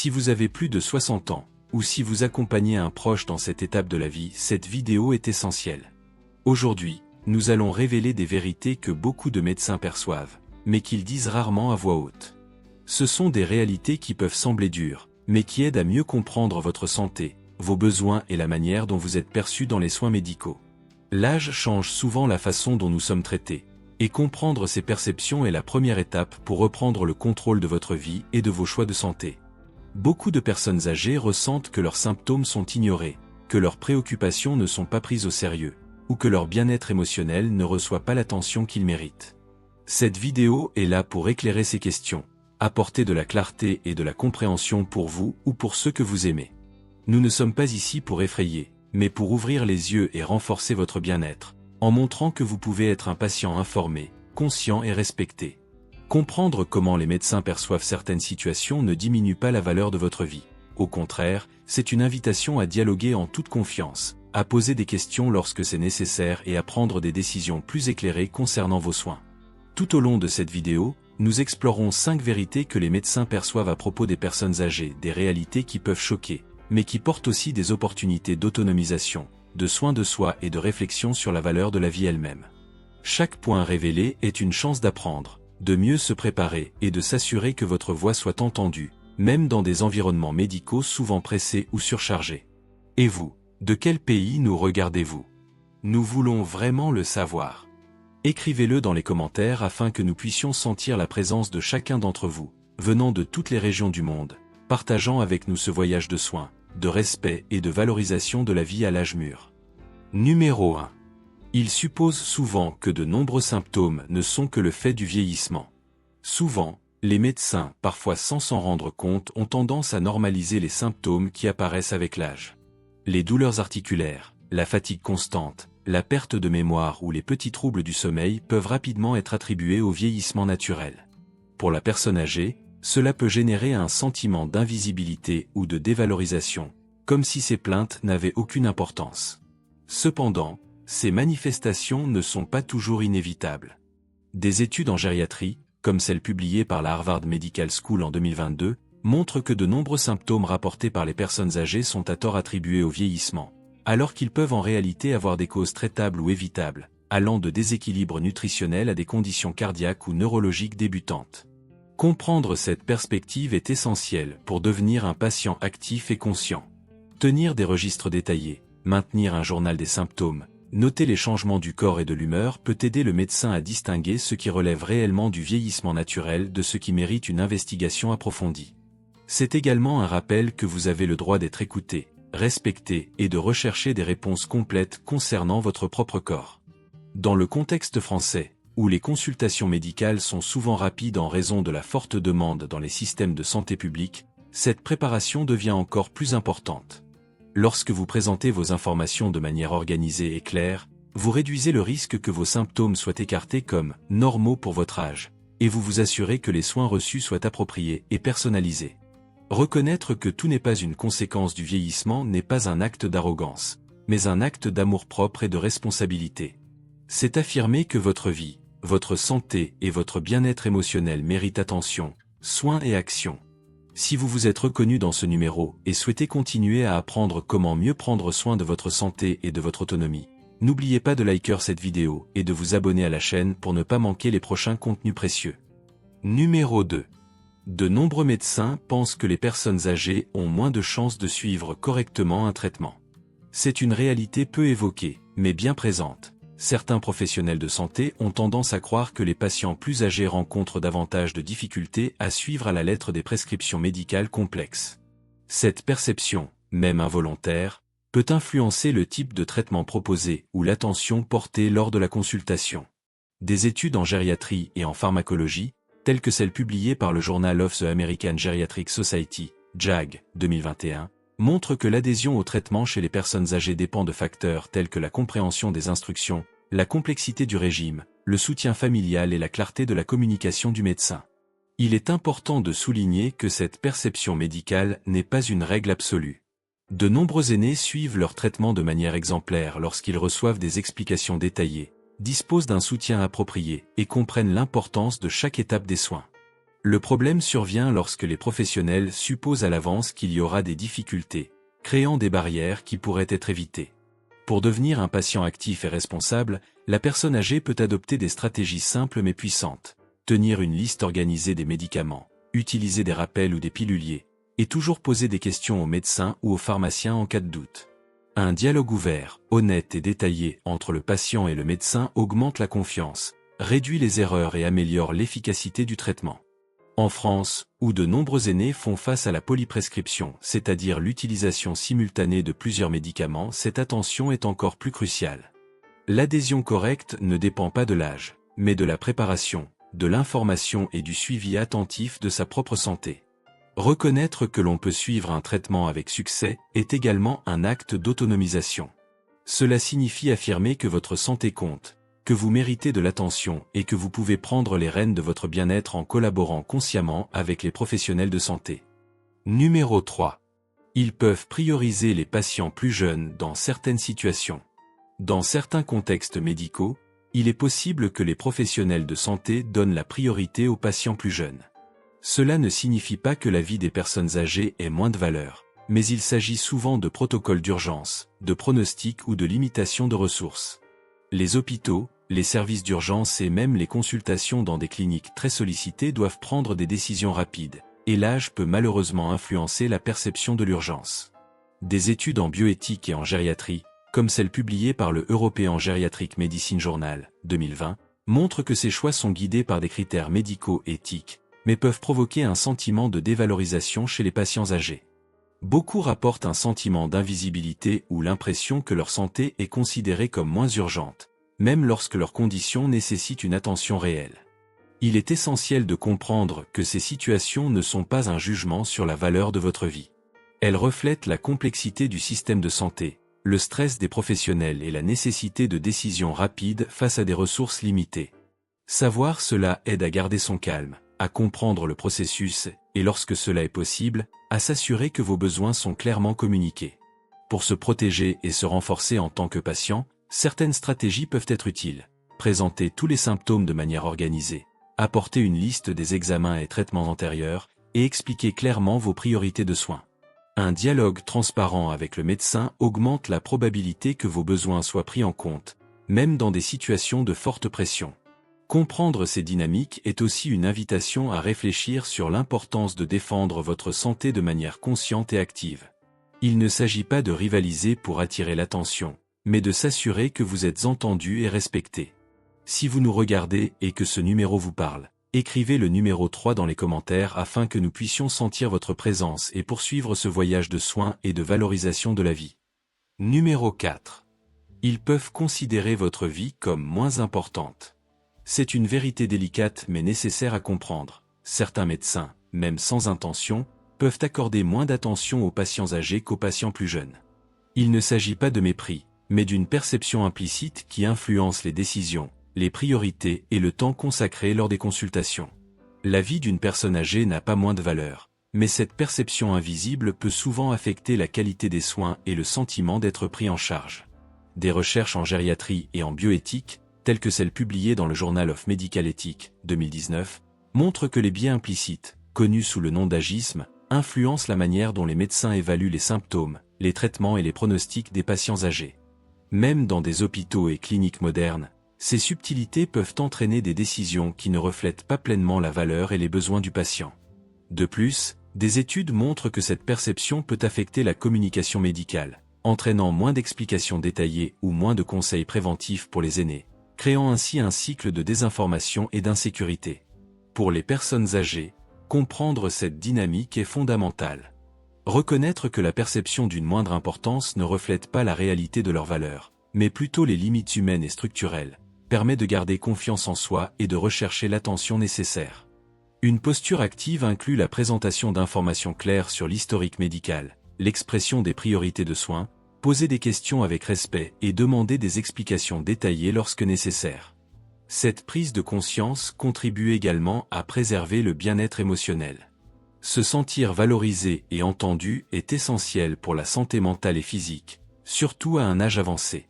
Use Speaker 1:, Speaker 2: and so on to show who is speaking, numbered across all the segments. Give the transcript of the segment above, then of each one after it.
Speaker 1: Si vous avez plus de 60 ans, ou si vous accompagnez un proche dans cette étape de la vie, cette vidéo est essentielle. Aujourd'hui, nous allons révéler des vérités que beaucoup de médecins perçoivent, mais qu'ils disent rarement à voix haute. Ce sont des réalités qui peuvent sembler dures, mais qui aident à mieux comprendre votre santé, vos besoins et la manière dont vous êtes perçu dans les soins médicaux. L'âge change souvent la façon dont nous sommes traités, et comprendre ces perceptions est la première étape pour reprendre le contrôle de votre vie et de vos choix de santé. Beaucoup de personnes âgées ressentent que leurs symptômes sont ignorés, que leurs préoccupations ne sont pas prises au sérieux, ou que leur bien-être émotionnel ne reçoit pas l'attention qu'il mérite. Cette vidéo est là pour éclairer ces questions, apporter de la clarté et de la compréhension pour vous ou pour ceux que vous aimez. Nous ne sommes pas ici pour effrayer, mais pour ouvrir les yeux et renforcer votre bien-être, en montrant que vous pouvez être un patient informé, conscient et respecté. Comprendre comment les médecins perçoivent certaines situations ne diminue pas la valeur de votre vie. Au contraire, c'est une invitation à dialoguer en toute confiance, à poser des questions lorsque c'est nécessaire et à prendre des décisions plus éclairées concernant vos soins. Tout au long de cette vidéo, nous explorons 5 vérités que les médecins perçoivent à propos des personnes âgées, des réalités qui peuvent choquer, mais qui portent aussi des opportunités d'autonomisation, de soins de soi et de réflexion sur la valeur de la vie elle-même. Chaque point révélé est une chance d'apprendre, de mieux se préparer et de s'assurer que votre voix soit entendue, même dans des environnements médicaux souvent pressés ou surchargés. Et vous, de quel pays nous regardez-vous? Nous voulons vraiment le savoir. Écrivez-le dans les commentaires afin que nous puissions sentir la présence de chacun d'entre vous, venant de toutes les régions du monde, partageant avec nous ce voyage de soins, de respect et de valorisation de la vie à l'âge mûr. Numéro 1. Il suppose souvent que de nombreux symptômes ne sont que le fait du vieillissement. Souvent, les médecins, parfois sans s'en rendre compte, ont tendance à normaliser les symptômes qui apparaissent avec l'âge. Les douleurs articulaires, la fatigue constante, la perte de mémoire ou les petits troubles du sommeil peuvent rapidement être attribués au vieillissement naturel. Pour la personne âgée, cela peut générer un sentiment d'invisibilité ou de dévalorisation, comme si ces plaintes n'avaient aucune importance. Cependant, ces manifestations ne sont pas toujours inévitables. Des études en gériatrie, comme celle publiée par la Harvard Medical School en 2022, montrent que de nombreux symptômes rapportés par les personnes âgées sont à tort attribués au vieillissement, alors qu'ils peuvent en réalité avoir des causes traitables ou évitables, allant de déséquilibres nutritionnels à des conditions cardiaques ou neurologiques débutantes. Comprendre cette perspective est essentiel pour devenir un patient actif et conscient. Tenir des registres détaillés, maintenir un journal des symptômes, noter les changements du corps et de l'humeur peut aider le médecin à distinguer ce qui relève réellement du vieillissement naturel de ce qui mérite une investigation approfondie. C'est également un rappel que vous avez le droit d'être écouté, respecté et de rechercher des réponses complètes concernant votre propre corps. Dans le contexte français, où les consultations médicales sont souvent rapides en raison de la forte demande dans les systèmes de santé publique, cette préparation devient encore plus importante. Lorsque vous présentez vos informations de manière organisée et claire, vous réduisez le risque que vos symptômes soient écartés comme « normaux pour votre âge » et vous vous assurez que les soins reçus soient appropriés et personnalisés. Reconnaître que tout n'est pas une conséquence du vieillissement n'est pas un acte d'arrogance, mais un acte d'amour-propre et de responsabilité. C'est affirmer que votre vie, votre santé et votre bien-être émotionnel méritent attention, soins et action. Si vous vous êtes reconnu dans ce numéro et souhaitez continuer à apprendre comment mieux prendre soin de votre santé et de votre autonomie, n'oubliez pas de liker cette vidéo et de vous abonner à la chaîne pour ne pas manquer les prochains contenus précieux. Numéro 2. De nombreux médecins pensent que les personnes âgées ont moins de chances de suivre correctement un traitement. C'est une réalité peu évoquée, mais bien présente. Certains professionnels de santé ont tendance à croire que les patients plus âgés rencontrent davantage de difficultés à suivre à la lettre des prescriptions médicales complexes. Cette perception, même involontaire, peut influencer le type de traitement proposé ou l'attention portée lors de la consultation. Des études en gériatrie et en pharmacologie, telles que celles publiées par le Journal of the American Geriatric Society, JAG, 2021, montre que l'adhésion au traitement chez les personnes âgées dépend de facteurs tels que la compréhension des instructions, la complexité du régime, le soutien familial et la clarté de la communication du médecin. Il est important de souligner que cette perception médicale n'est pas une règle absolue. De nombreux aînés suivent leur traitement de manière exemplaire lorsqu'ils reçoivent des explications détaillées, disposent d'un soutien approprié et comprennent l'importance de chaque étape des soins. Le problème survient lorsque les professionnels supposent à l'avance qu'il y aura des difficultés, créant des barrières qui pourraient être évitées. Pour devenir un patient actif et responsable, la personne âgée peut adopter des stratégies simples mais puissantes. Tenir une liste organisée des médicaments, utiliser des rappels ou des piluliers, et toujours poser des questions aux médecins ou aux pharmaciens en cas de doute. Un dialogue ouvert, honnête et détaillé entre le patient et le médecin augmente la confiance, réduit les erreurs et améliore l'efficacité du traitement. En France, où de nombreux aînés font face à la polyprescription, c'est-à-dire l'utilisation simultanée de plusieurs médicaments, cette attention est encore plus cruciale. L'adhésion correcte ne dépend pas de l'âge, mais de la préparation, de l'information et du suivi attentif de sa propre santé. Reconnaître que l'on peut suivre un traitement avec succès est également un acte d'autonomisation. Cela signifie affirmer que votre santé compte, que vous méritez de l'attention et que vous pouvez prendre les rênes de votre bien-être en collaborant consciemment avec les professionnels de santé. Numéro 3. Ils peuvent prioriser les patients plus jeunes dans certaines situations. Dans certains contextes médicaux, il est possible que les professionnels de santé donnent la priorité aux patients plus jeunes. Cela ne signifie pas que la vie des personnes âgées ait moins de valeur, mais il s'agit souvent de protocoles d'urgence, de pronostics ou de limitation de ressources. Les hôpitaux, les services d'urgence et même les consultations dans des cliniques très sollicitées doivent prendre des décisions rapides, et l'âge peut malheureusement influencer la perception de l'urgence. Des études en bioéthique et en gériatrie, comme celle publiée par le European Geriatric Medicine Journal, 2020, montrent que ces choix sont guidés par des critères médicaux éthiques, mais peuvent provoquer un sentiment de dévalorisation chez les patients âgés. Beaucoup rapportent un sentiment d'invisibilité ou l'impression que leur santé est considérée comme moins urgente, même lorsque leurs conditions nécessitent une attention réelle. Il est essentiel de comprendre que ces situations ne sont pas un jugement sur la valeur de votre vie. Elles reflètent la complexité du système de santé, le stress des professionnels et la nécessité de décisions rapides face à des ressources limitées. Savoir cela aide à garder son calme, à comprendre le processus et, lorsque cela est possible, à s'assurer que vos besoins sont clairement communiqués. Pour se protéger et se renforcer en tant que patient, certaines stratégies peuvent être utiles. Présenter tous les symptômes de manière organisée, apporter une liste des examens et traitements antérieurs, et expliquer clairement vos priorités de soins. Un dialogue transparent avec le médecin augmente la probabilité que vos besoins soient pris en compte, même dans des situations de forte pression. Comprendre ces dynamiques est aussi une invitation à réfléchir sur l'importance de défendre votre santé de manière consciente et active. Il ne s'agit pas de rivaliser pour attirer l'attention, mais de s'assurer que vous êtes entendu et respecté. Si vous nous regardez et que ce numéro vous parle, écrivez le numéro 3 dans les commentaires afin que nous puissions sentir votre présence et poursuivre ce voyage de soins et de valorisation de la vie. Numéro 4. Ils peuvent considérer votre vie comme moins importante. C'est une vérité délicate mais nécessaire à comprendre. Certains médecins, même sans intention, peuvent accorder moins d'attention aux patients âgés qu'aux patients plus jeunes. Il ne s'agit pas de mépris, mais d'une perception implicite qui influence les décisions, les priorités et le temps consacré lors des consultations. La vie d'une personne âgée n'a pas moins de valeur, mais cette perception invisible peut souvent affecter la qualité des soins et le sentiment d'être pris en charge. Des recherches en gériatrie et en bioéthique, telles que celles publiées dans le Journal of Medical Ethics, 2019, montrent que les biais implicites, connus sous le nom d'agisme, influencent la manière dont les médecins évaluent les symptômes, les traitements et les pronostics des patients âgés. Même dans des hôpitaux et cliniques modernes, ces subtilités peuvent entraîner des décisions qui ne reflètent pas pleinement la valeur et les besoins du patient. De plus, des études montrent que cette perception peut affecter la communication médicale, entraînant moins d'explications détaillées ou moins de conseils préventifs pour les aînés, créant ainsi un cycle de désinformation et d'insécurité. Pour les personnes âgées, comprendre cette dynamique est fondamental. Reconnaître que la perception d'une moindre importance ne reflète pas la réalité de leur valeur, mais plutôt les limites humaines et structurelles, permet de garder confiance en soi et de rechercher l'attention nécessaire. Une posture active inclut la présentation d'informations claires sur l'historique médical, l'expression des priorités de soins, poser des questions avec respect et demander des explications détaillées lorsque nécessaire. Cette prise de conscience contribue également à préserver le bien-être émotionnel. Se sentir valorisé et entendu est essentiel pour la santé mentale et physique, surtout à un âge avancé.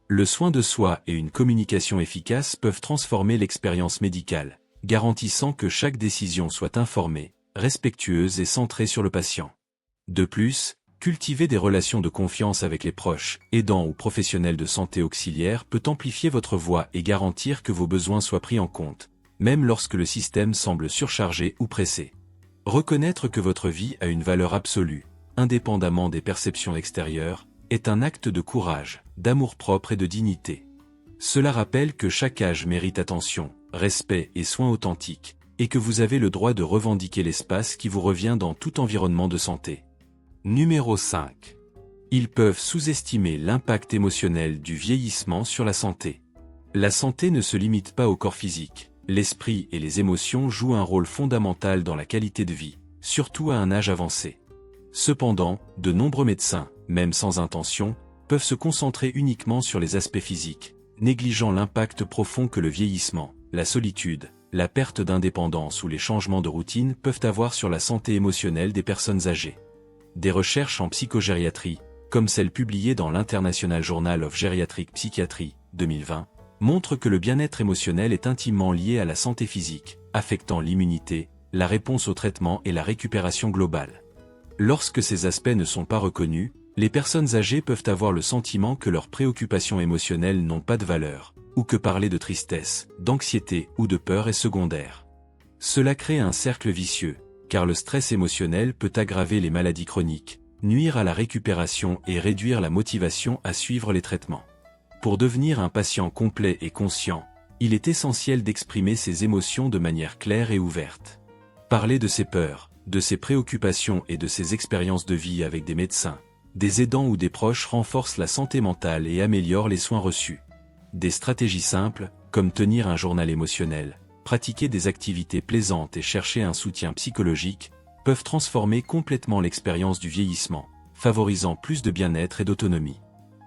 Speaker 1: Le soin de soi et une communication efficace peuvent transformer l'expérience médicale, garantissant que chaque décision soit informée, respectueuse et centrée sur le patient. De plus, cultiver des relations de confiance avec les proches, aidants ou professionnels de santé auxiliaires peut amplifier votre voix et garantir que vos besoins soient pris en compte, même lorsque le système semble surchargé ou pressé. Reconnaître que votre vie a une valeur absolue, indépendamment des perceptions extérieures, est un acte de courage, d'amour-propre et de dignité. Cela rappelle que chaque âge mérite attention, respect et soins authentiques, et que vous avez le droit de revendiquer l'espace qui vous revient dans tout environnement de santé. Numéro 5. Ils peuvent sous-estimer l'impact émotionnel du vieillissement sur la santé. La santé ne se limite pas au corps physique, l'esprit et les émotions jouent un rôle fondamental dans la qualité de vie, surtout à un âge avancé. Cependant, de nombreux médecins, même sans intention, peuvent se concentrer uniquement sur les aspects physiques, négligeant l'impact profond que le vieillissement, la solitude, la perte d'indépendance ou les changements de routine peuvent avoir sur la santé émotionnelle des personnes âgées. Des recherches en psychogériatrie, comme celle publiée dans l'International Journal of Geriatric Psychiatry, 2020, montrent que le bien-être émotionnel est intimement lié à la santé physique, affectant l'immunité, la réponse au traitement et la récupération globale. Lorsque ces aspects ne sont pas reconnus, les personnes âgées peuvent avoir le sentiment que leurs préoccupations émotionnelles n'ont pas de valeur, ou que parler de tristesse, d'anxiété ou de peur est secondaire. Cela crée un cercle vicieux, car le stress émotionnel peut aggraver les maladies chroniques, nuire à la récupération et réduire la motivation à suivre les traitements. Pour devenir un patient complet et conscient, il est essentiel d'exprimer ses émotions de manière claire et ouverte. Parler de ses peurs, de ses préoccupations et de ses expériences de vie avec des médecins, des aidants ou des proches renforce la santé mentale et améliore les soins reçus. Des stratégies simples, comme tenir un journal émotionnel, pratiquer des activités plaisantes et chercher un soutien psychologique, peuvent transformer complètement l'expérience du vieillissement, favorisant plus de bien-être et d'autonomie.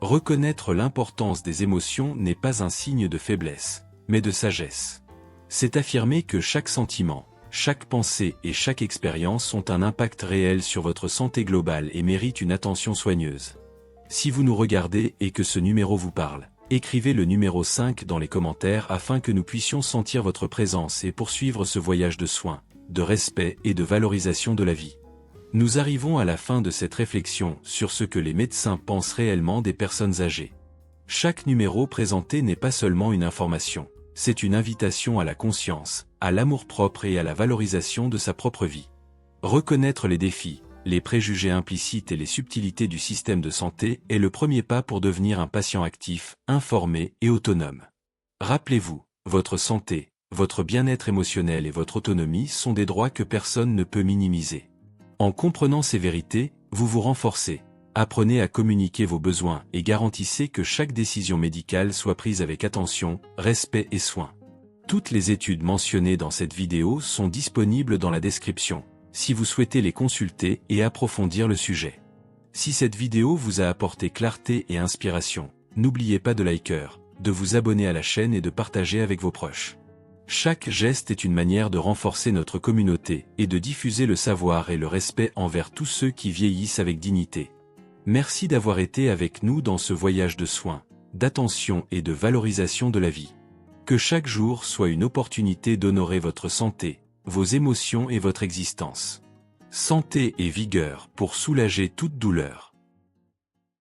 Speaker 1: Reconnaître l'importance des émotions n'est pas un signe de faiblesse, mais de sagesse. C'est affirmer que chaque sentiment, chaque pensée et chaque expérience ont un impact réel sur votre santé globale et méritent une attention soigneuse. Si vous nous regardez et que ce numéro vous parle, écrivez le numéro 5 dans les commentaires afin que nous puissions sentir votre présence et poursuivre ce voyage de soins, de respect et de valorisation de la vie. Nous arrivons à la fin de cette réflexion sur ce que les médecins pensent réellement des personnes âgées. Chaque numéro présenté n'est pas seulement une information, c'est une invitation à la conscience, à l'amour-propre et à la valorisation de sa propre vie. Reconnaître les défis, les préjugés implicites et les subtilités du système de santé est le premier pas pour devenir un patient actif, informé et autonome. Rappelez-vous, votre santé, votre bien-être émotionnel et votre autonomie sont des droits que personne ne peut minimiser. En comprenant ces vérités, vous vous renforcez, apprenez à communiquer vos besoins et garantissez que chaque décision médicale soit prise avec attention, respect et soin. Toutes les études mentionnées dans cette vidéo sont disponibles dans la description, si vous souhaitez les consulter et approfondir le sujet. Si cette vidéo vous a apporté clarté et inspiration, n'oubliez pas de liker, de vous abonner à la chaîne et de partager avec vos proches. Chaque geste est une manière de renforcer notre communauté et de diffuser le savoir et le respect envers tous ceux qui vieillissent avec dignité. Merci d'avoir été avec nous dans ce voyage de soins, d'attention et de valorisation de la vie. Que chaque jour soit une opportunité d'honorer votre santé, vos émotions et votre existence. Santé et vigueur pour soulager toute douleur.